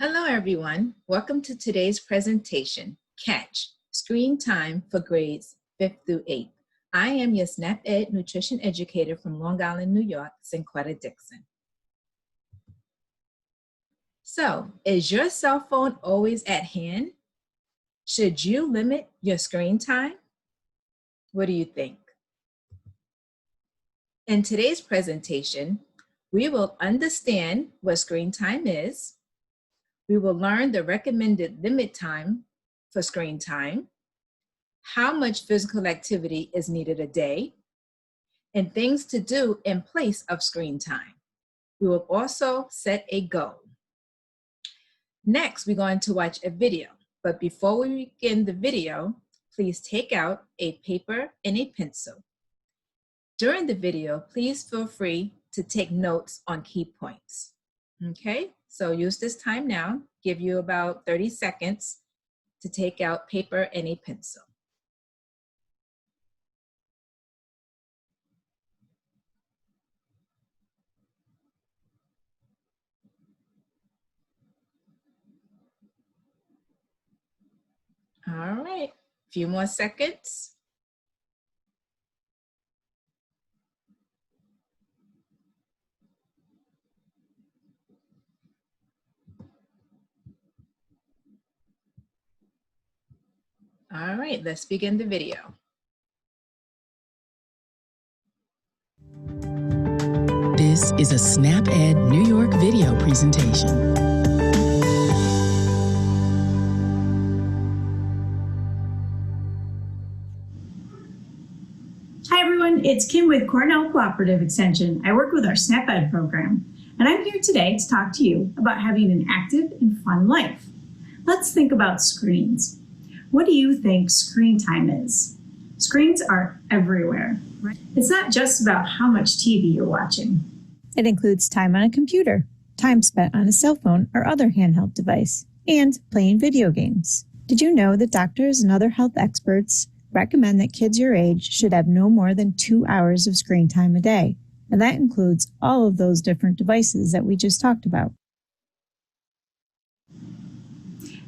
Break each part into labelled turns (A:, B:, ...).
A: Hello, everyone. Welcome to today's presentation, Catch, Screen Time for Grades 5th through 8th. I am your SNAP Ed nutrition educator from Long Island, New York, Cinquetta Dixon. So, is your cell phone always at hand? Should you limit your screen time? What do you think? In today's presentation, we will understand what screen time is. We will learn the recommended limit time for screen time, how much physical activity is needed a day, and things to do in place of screen time. We will also set a goal. Next, we're going to watch a video. But before we begin the video, please take out a paper and a pencil. During the video, please feel free to take notes on key points. Okay, so use this time now. Give you about 30 seconds to take out paper and a pencil. All right, a few more seconds. All right, let's begin the video.
B: This is a SNAP Ed New York video presentation.
C: Hi everyone, it's Kim with Cornell Cooperative Extension. I work with our SNAP Ed program, and I'm here today to talk to you about having an active and fun life. Let's think about screens. What do you think screen time is? Screens are everywhere. It's not just about how much TV you're watching.
D: It includes time on a computer, time spent on a cell phone or other handheld device, and playing video games. Did you know that doctors and other health experts recommend that kids your age should have no more than 2 hours of screen time a day? And that includes all of those different devices that we just talked about.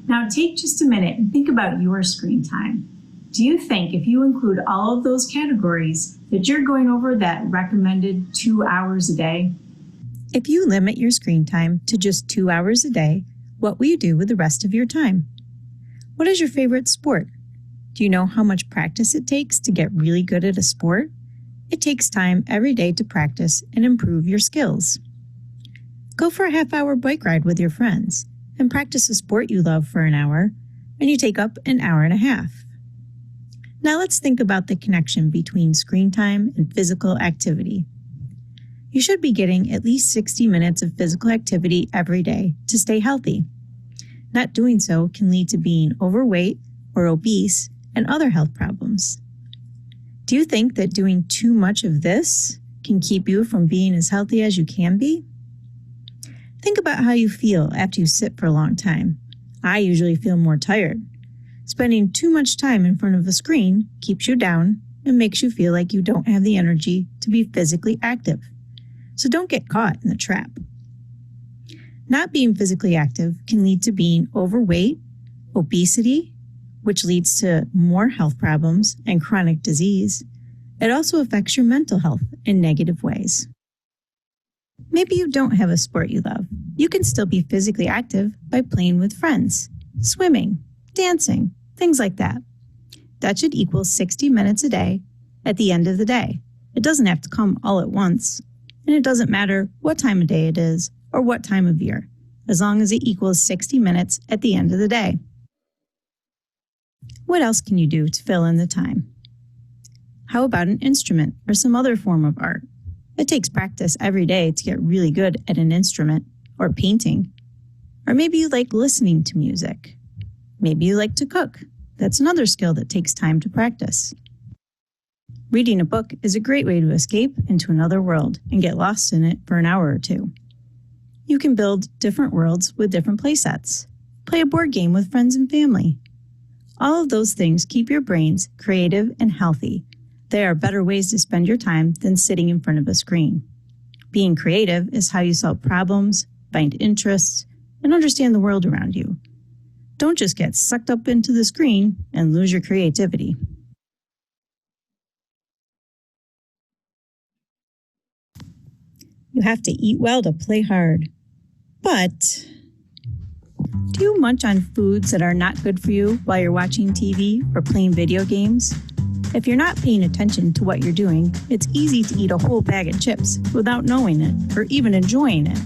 C: Now take just a minute and think about your screen time. Do you think if you include all of those categories that you're going over that recommended 2 hours a day?
D: If you limit your screen time to just 2 hours a day, what will you do with the rest of your time? What is your favorite sport? Do you know how much practice it takes to get really good at a sport? It takes time every day to practice and improve your skills. Go for a half-hour bike ride with your friends and practice a sport you love for an hour, and you take up an hour and a half. Now let's think about the connection between screen time and physical activity. You should be getting at least 60 minutes of physical activity every day to stay healthy. Not doing so can lead to being overweight or obese and other health problems. Do you think that doing too much of this can keep you from being as healthy as you can be? Think about how you feel after you sit for a long time. I usually feel more tired. Spending too much time in front of a screen keeps you down and makes you feel like you don't have the energy to be physically active. So don't get caught in the trap. Not being physically active can lead to being overweight, obesity, which leads to more health problems and chronic disease. It also affects your mental health in negative ways. Maybe you don't have a sport you love. You can still be physically active by playing with friends, swimming, dancing, things like that. That should equal 60 minutes a day at the end of the day. It doesn't have to come all at once, and it doesn't matter what time of day it is or what time of year, as long as it equals 60 minutes at the end of the day. What else can you do to fill in the time? How about an instrument or some other form of art? It takes practice every day to get really good at an instrument or painting. Or maybe you like listening to music. Maybe you like to cook. That's another skill that takes time to practice. Reading a book is a great way to escape into another world and get lost in it for an hour or two. You can build different worlds with different play sets. Play a board game with friends and family. All of those things keep your brains creative and healthy. There are better ways to spend your time than sitting in front of a screen. Being creative is how you solve problems, find interests, and understand the world around you. Don't just get sucked up into the screen and lose your creativity. You have to eat well to play hard. But do you munch on foods that are not good for you while you're watching TV or playing video games? If you're not paying attention to what you're doing, it's easy to eat a whole bag of chips without knowing it or even enjoying it.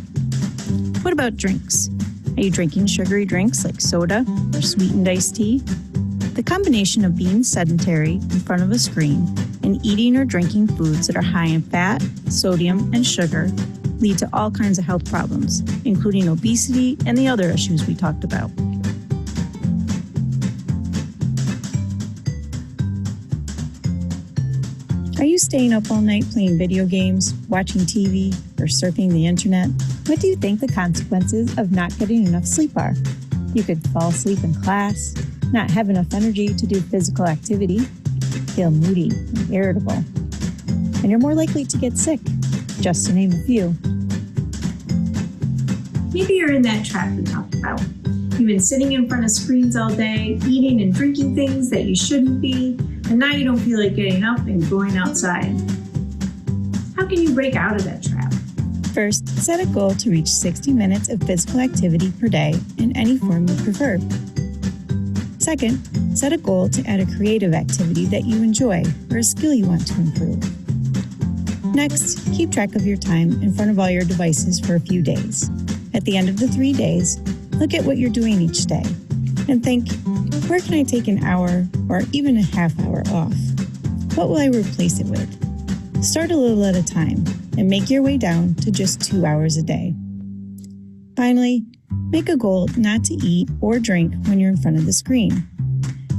D: What about drinks? Are you drinking sugary drinks like soda or sweetened iced tea? The combination of being sedentary in front of a screen and eating or drinking foods that are high in fat, sodium, and sugar lead to all kinds of health problems, including obesity and the other issues we talked about. Are you staying up all night playing video games, watching TV, or surfing the internet? What do you think the consequences of not getting enough sleep are? You could fall asleep in class, not have enough energy to do physical activity, feel moody and irritable, and you're more likely to get sick, just to name a few.
C: Maybe you're in that trap we talked about. You've been sitting in front of screens all day, eating and drinking things that you shouldn't be, and now you don't feel like getting up and going outside. How can you break out of that trap?
D: First, set a goal to reach 60 minutes of physical activity per day in any form you prefer. Second, set a goal to add a creative activity that you enjoy or a skill you want to improve. Next, keep track of your time in front of all your devices for a few days. At the end of the 3 days, look at what you're doing each day and think, where can I take an hour or even a half hour off? What will I replace it with? Start a little at a time and make your way down to just 2 hours a day. Finally, make a goal not to eat or drink when you're in front of the screen.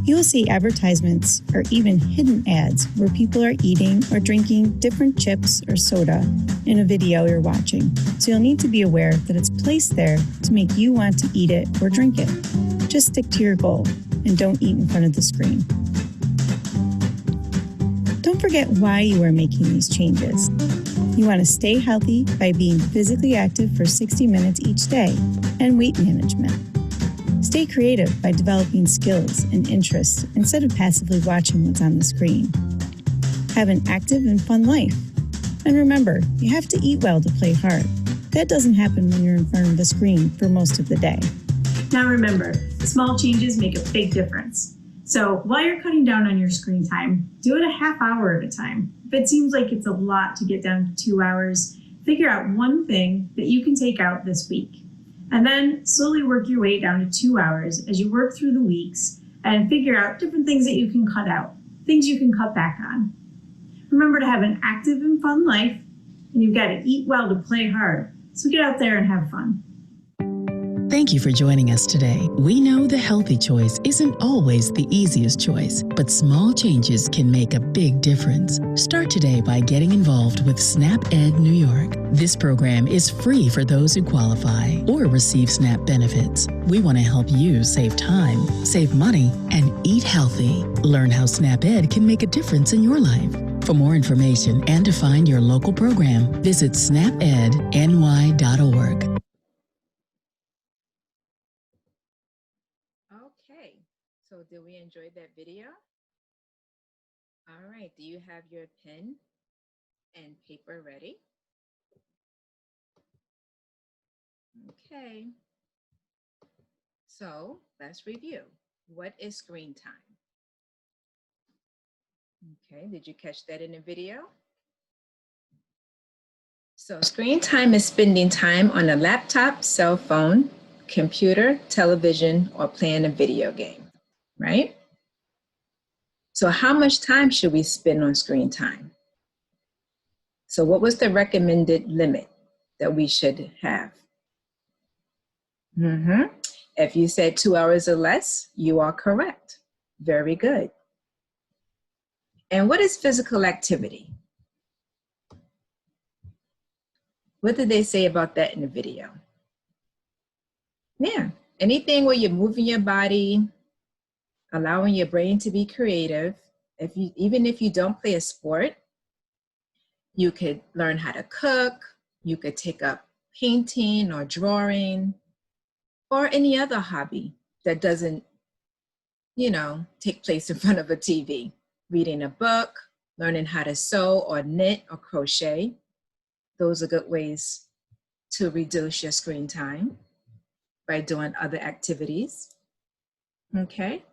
D: You will see advertisements or even hidden ads where people are eating or drinking different chips or soda in a video you're watching. So you'll need to be aware that it's placed there to make you want to eat it or drink it. Just stick to your goal and don't eat in front of the screen. Don't forget why you are making these changes. You want to stay healthy by being physically active for 60 minutes each day and weight management. Stay creative by developing skills and interests instead of passively watching what's on the screen. Have an active and fun life. And remember, you have to eat well to play hard. That doesn't happen when you're in front of the screen for most of the day.
C: Now remember, small changes make a big difference. So while you're cutting down on your screen time, do it a half hour at a time. If it seems like it's a lot to get down to 2 hours, figure out one thing that you can take out this week. And then slowly work your way down to 2 hours as you work through the weeks and figure out different things that you can cut out, things you can cut back on. Remember to have an active and fun life, and you've got to eat well to play hard. So get out there and have fun.
B: Thank you for joining us today. We know the healthy choice isn't always the easiest choice, but small changes can make a big difference. Start today by getting involved with SNAP Ed New York. This program is free for those who qualify or receive SNAP benefits. We want to help you save time, save money, and eat healthy. Learn how SNAP Ed can make a difference in your life. For more information and to find your local program, visit snapedny.org.
A: Okay, so did we enjoy that video? All right, do you have your pen and paper ready? Okay, so let's review. What is screen time? Okay, did you catch that in the video? So screen time is spending time on a laptop, cell phone, computer, television, or playing a video game, right? So how much time should we spend on screen time? So what was the recommended limit that we should have? If you said 2 hours or less, you are correct. Very good. And what is physical activity? What did they say about that in the video? Yeah, anything where you're moving your body, allowing your brain to be creative. Even if you don't play a sport, you could learn how to cook, you could take up painting or drawing, or any other hobby that doesn't, take place in front of a TV. Reading a book, learning how to sew or knit or crochet. Those are good ways to reduce your screen time by doing other activities. Okay,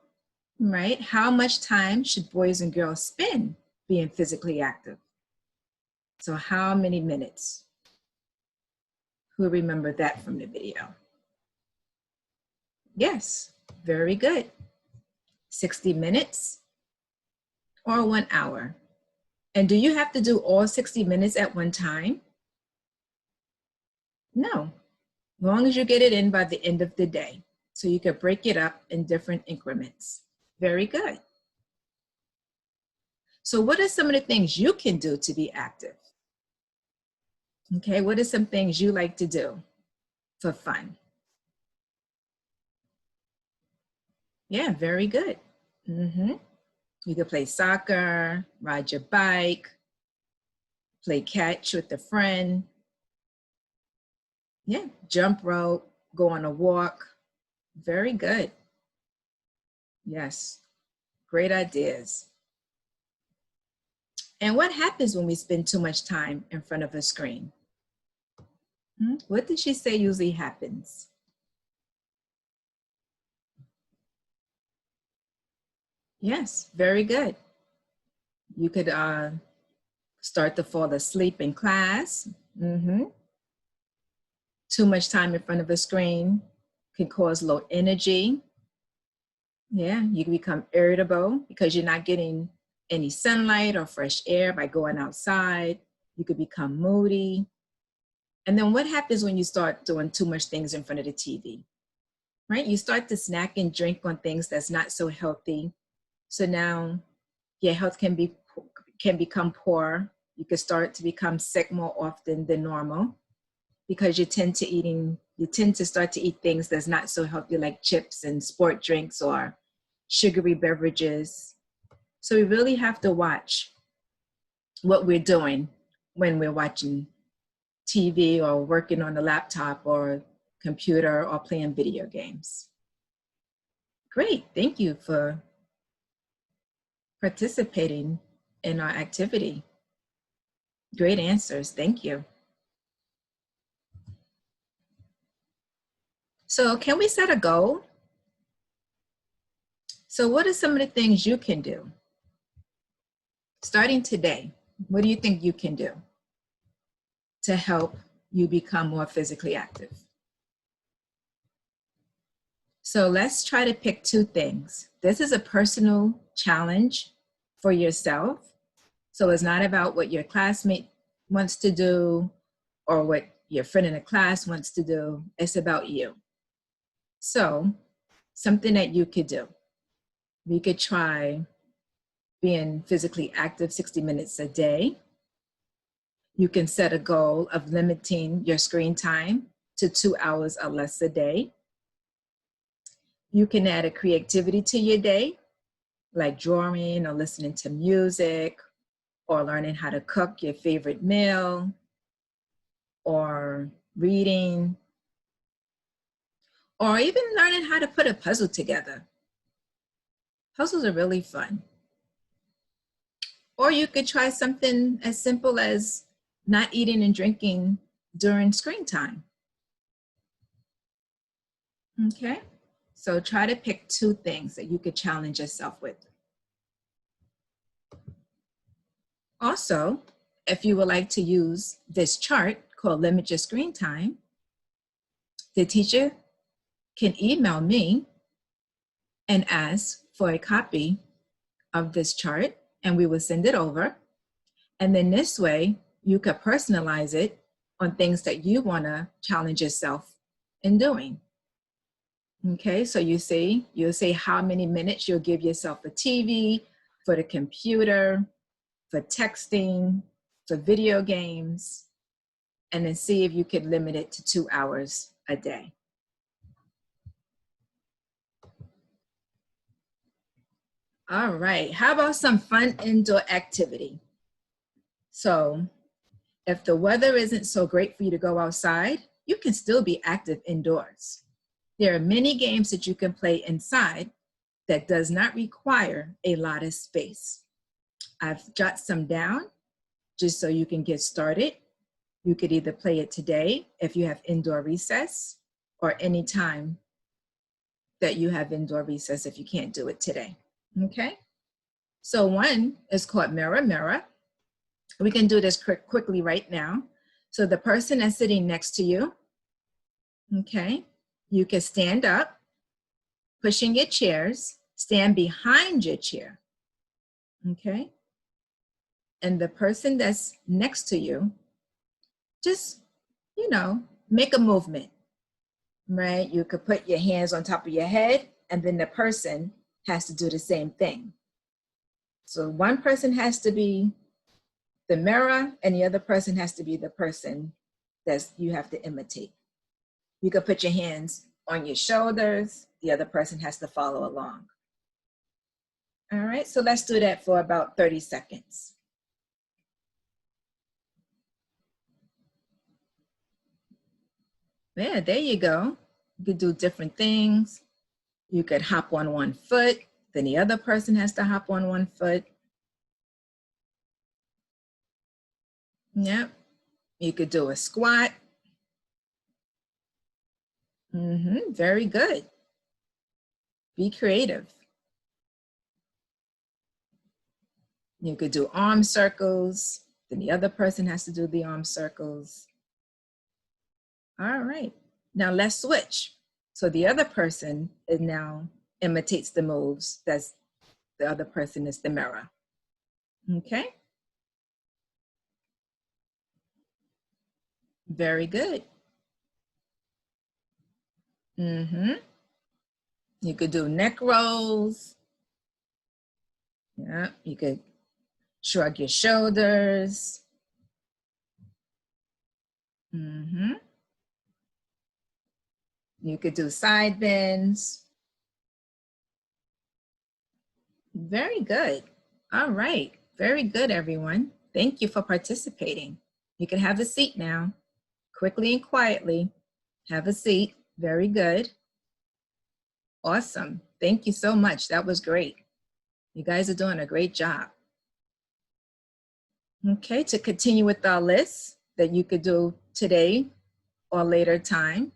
A: right? How much time should boys and girls spend being physically active? So how many minutes? Who remembered that from the video? Yes, very good. 60 minutes or 1 hour. And do you have to do all 60 minutes at one time? No, as long as you get it in by the end of the day. So you can break it up in different increments. Very good. So what are some of the things you can do to be active? Okay, what are some things you like to do for fun? Yeah, very good. You could play soccer, ride your bike, play catch with a friend. Yeah, jump rope, go on a walk. Very good. Yes, great ideas. And what happens when we spend too much time in front of a screen? What did she say usually happens? Yes, very good. You could start to fall asleep in class. Too much time in front of a screen can cause low energy. Yeah, you can become irritable because you're not getting any sunlight or fresh air by going outside. You could become moody. And then what happens when you start doing too much things in front of the TV? Right? You start to snack and drink on things that's not so healthy. So now your health can become poor. You can start to become sick more often than normal because you tend to start to eat things that's not so healthy, like chips and sport drinks or sugary beverages. So we really have to watch what we're doing when we're watching TV or working on the laptop or computer or playing video games. Great, thank you for participating in our activity. Great answers, thank you. So can we set a goal? So what are some of the things you can do? Starting today, what do you think you can do to help you become more physically active? So let's try to pick 2 things. This is a personal challenge for yourself. So it's not about what your classmate wants to do or what your friend in the class wants to do. It's about you. So something that you could do. We could try being physically active 60 minutes a day. You can set a goal of limiting your screen time to 2 hours or less a day. You can add a creativity to your day, like drawing or listening to music or learning how to cook your favorite meal or reading or even learning how to put a puzzle together. Puzzles are really fun. Or you could try something as simple as not eating and drinking during screen time. Okay, so try to pick 2 things that you could challenge yourself with. Also, if you would like to use this chart called Limit Your Screen Time, the teacher can email me and ask for a copy of this chart, and we will send it over. And then this way, you could personalize it on things that you want to challenge yourself in doing. Okay, so you'll say how many minutes you'll give yourself for TV, for the computer, for texting, for video games, and then see if you could limit it to 2 hours a day. All right, how about some fun indoor activity? So if the weather isn't so great for you to go outside, you can still be active indoors. There are many games that you can play inside that does not require a lot of space. I've jotted some down just so you can get started. You could either play it today if you have indoor recess, or any time that you have indoor recess if you can't do it today, okay? So one is called Mirror Mirror. We can do this quickly right now. So the person that's sitting next to you, okay, you can stand up, pushing your chairs, stand behind your chair, okay? And the person that's next to you, just, you know, make a movement, right? You could put your hands on top of your head, and then the person has to do the same thing. So one person has to be the mirror, and the other person has to be the person that you have to imitate. You could put your hands on your shoulders. The other person has to follow along. All right, so let's do that for about 30 seconds. Yeah, there you go. You could do different things. You could hop on one foot, then the other person has to hop on one foot. Yep. You could do a squat. Very good. Be creative. You could do arm circles, then the other person has to do the arm circles. All right, now let's switch. So the other person is now imitates the moves. That's the other person is the mirror. Okay. Very good. You could do neck rolls. Yeah, you could shrug your shoulders. You could do side bends. Very good. All right. Very good, everyone. Thank you for participating. You can have a seat now. Quickly and quietly. Have a seat. Very good. Awesome. Thank you so much. That was great. You guys are doing a great job. Okay, to continue with our list that you could do today or later time,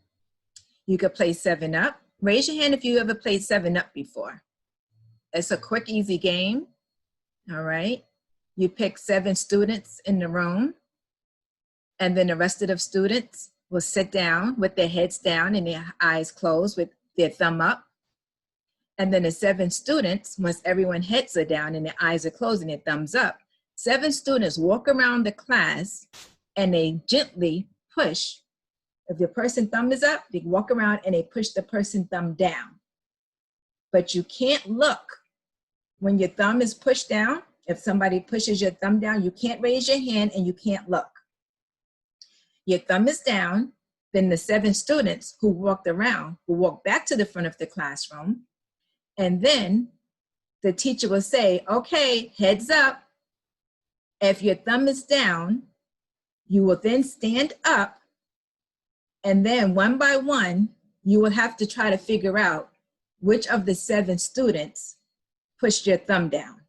A: you could play 7-Up. Raise your hand if you ever played 7-Up before. It's a quick, easy game. All right. You pick 7 students in the room, and then the rest of the students will sit down with their heads down and their eyes closed with their thumb up. And then the 7 students, once everyone's heads are down and their eyes are closed and their thumbs up, 7 students walk around the class and they gently push. If the person's thumb is up, they walk around and they push the person's thumb down. But you can't look. When your thumb is pushed down, if somebody pushes your thumb down, you can't raise your hand and you can't look. Your thumb is down, then the 7 students who walked around will walk back to the front of the classroom, and then the teacher will say, okay, heads up. If your thumb is down, you will then stand up, and then one by one, you will have to try to figure out which of the 7 students pushed your thumb down.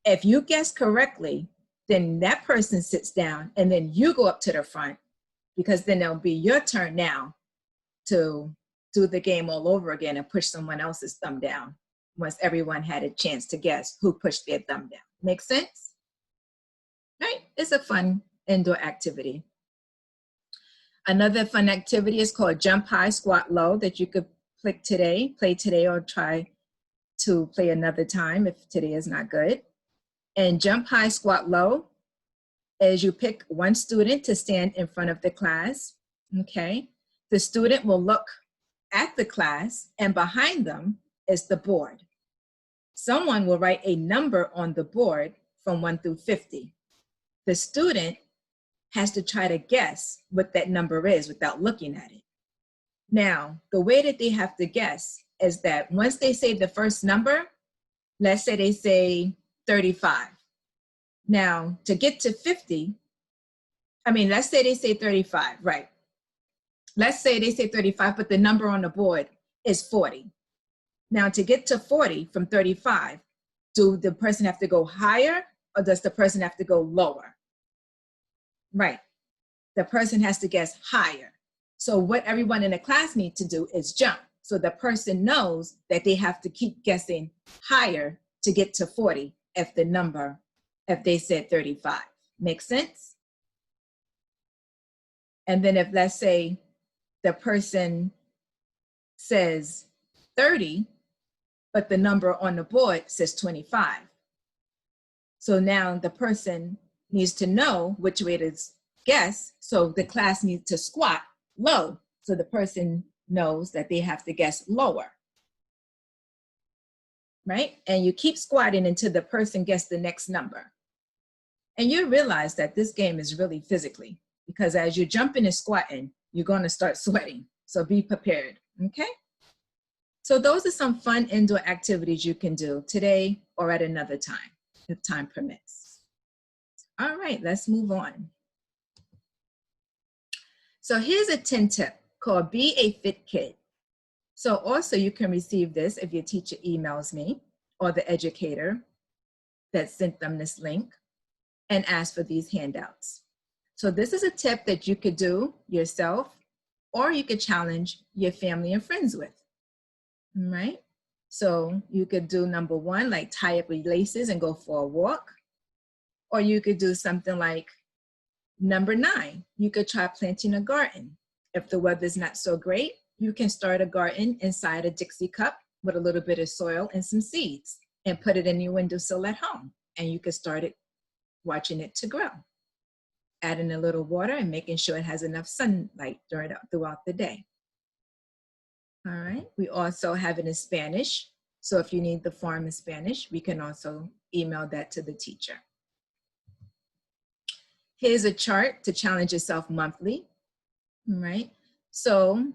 A: If you guess correctly, then that person sits down and then you go up to the front, because then it'll be your turn now to do the game all over again and push someone else's thumb down once everyone had a chance to guess who pushed their thumb down. Make sense? Right? It's a fun indoor activity. Another fun activity is called Jump High, Squat Low that you could play today or try to play another time if today is not good. And Jump High, Squat Low is you pick one student to stand in front of the class, okay? The student will look at the class, and behind them is the board. Someone will write a number on the board from 1 through 50. The student has to try to guess what that number is without looking at it. Now, the way that they have to guess is that once they say the first number, let's say they say 35. Now, to get to 50, let's say they say 35, right? let's say they say 35, but the number on the board is 40. Now to get to 40 from 35, do the person have to go higher or does the person have to go lower? Right. The person has to guess higher. So what everyone in the class needs to do is jump. So the person knows that they have to keep guessing higher to get to 40 if they said 35. Make sense? And then if, let's say, the person says 30, but the number on the board says 25. So now the person needs to know which way to guess. So the class needs to squat low. So the person knows that they have to guess lower. Right? And you keep squatting until the person gets the next number. And you realize that this game is really physically, because as you're jumping and squatting, you're going to start sweating. So be prepared. Okay? So those are some fun indoor activities you can do today or at another time, if time permits. All right, let's move on. So here's a 10 tip called Be a Fit Kid. So also you can receive this if your teacher emails me or the educator that sent them this link and ask for these handouts. So this is a tip that you could do yourself or you could challenge your family and friends with. Right? So you could do number one, like tie up your laces and go for a walk. Or you could do something like number 9, you could try planting a garden. If the weather's not so great, you can start a garden inside a Dixie cup with a little bit of soil and some seeds and put it in your windowsill at home. And you could start it watching it to grow. Adding a little water and making sure it has enough sunlight throughout the day. All right, we also have it in Spanish. So if you need the form in Spanish, we can also email that to the teacher. Here's a chart to challenge yourself monthly, all right? So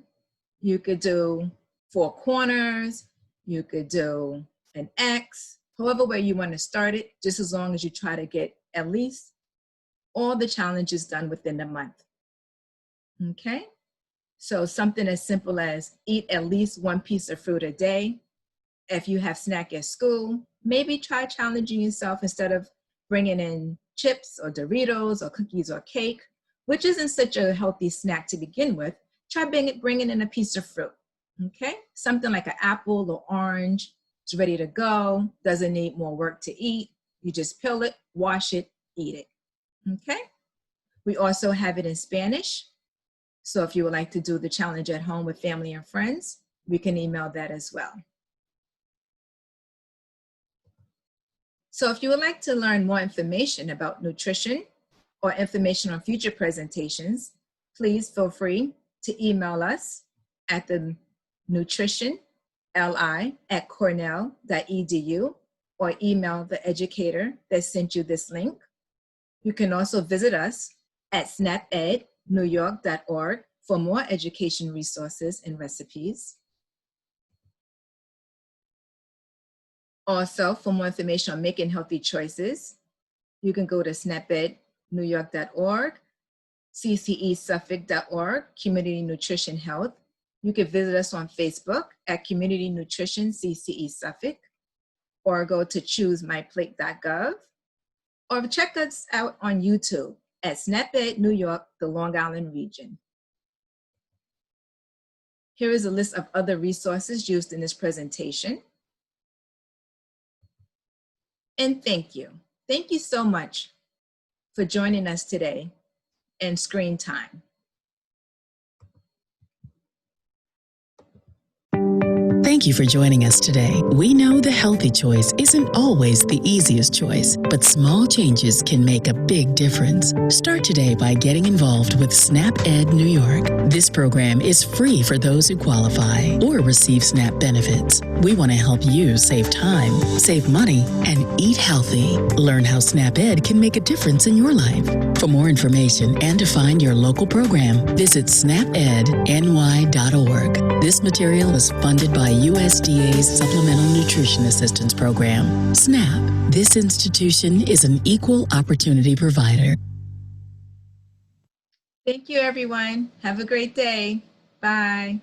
A: you could do 4 corners, you could do an X, however way you want to start it, just as long as you try to get at least all the challenges done within the month, okay? So something as simple as eat at least 1 piece of fruit a day. If you have snack at school, maybe try challenging yourself instead of bringing in chips or Doritos or cookies or cake, which isn't such a healthy snack to begin with. Try bringing in a piece of fruit, okay? Something like an apple or orange. It's ready to go, doesn't need more work to eat. You just peel it, wash it, eat it, okay? We also have it in Spanish. So if you would like to do the challenge at home with family and friends, we can email that as well. So if you would like to learn more information about nutrition or information on future presentations, please feel free to email us at the nutritionli@cornell.edu or email the educator that sent you this link. You can also visit us at snapednewyork.org for more education resources and recipes. Also, for more information on making healthy choices, you can go to snapednewyork.org, ccesuffolk.org, Community Nutrition Health. You can visit us on Facebook at Community Nutrition CCE Suffolk, or go to choosemyplate.gov, or check us out on YouTube at SnapEd New York, the Long Island region. Here is a list of other resources used in this presentation. And thank you. Thank you so much for joining us today in Screen Time.
B: Thank you for joining us today. We know the healthy choice isn't always the easiest choice, but small changes can make a big difference. Start today by getting involved with SnapEd New York. This program is free for those who qualify or receive SNAP benefits. We want to help you save time, save money, and eat healthy. Learn how SnapEd can make a difference in your life. For more information and to find your local program, visit snapedny.org. This material is funded by USDA's Supplemental Nutrition Assistance Program. SNAP. This institution is an equal opportunity provider.
A: Thank you, everyone. Have a great day. Bye.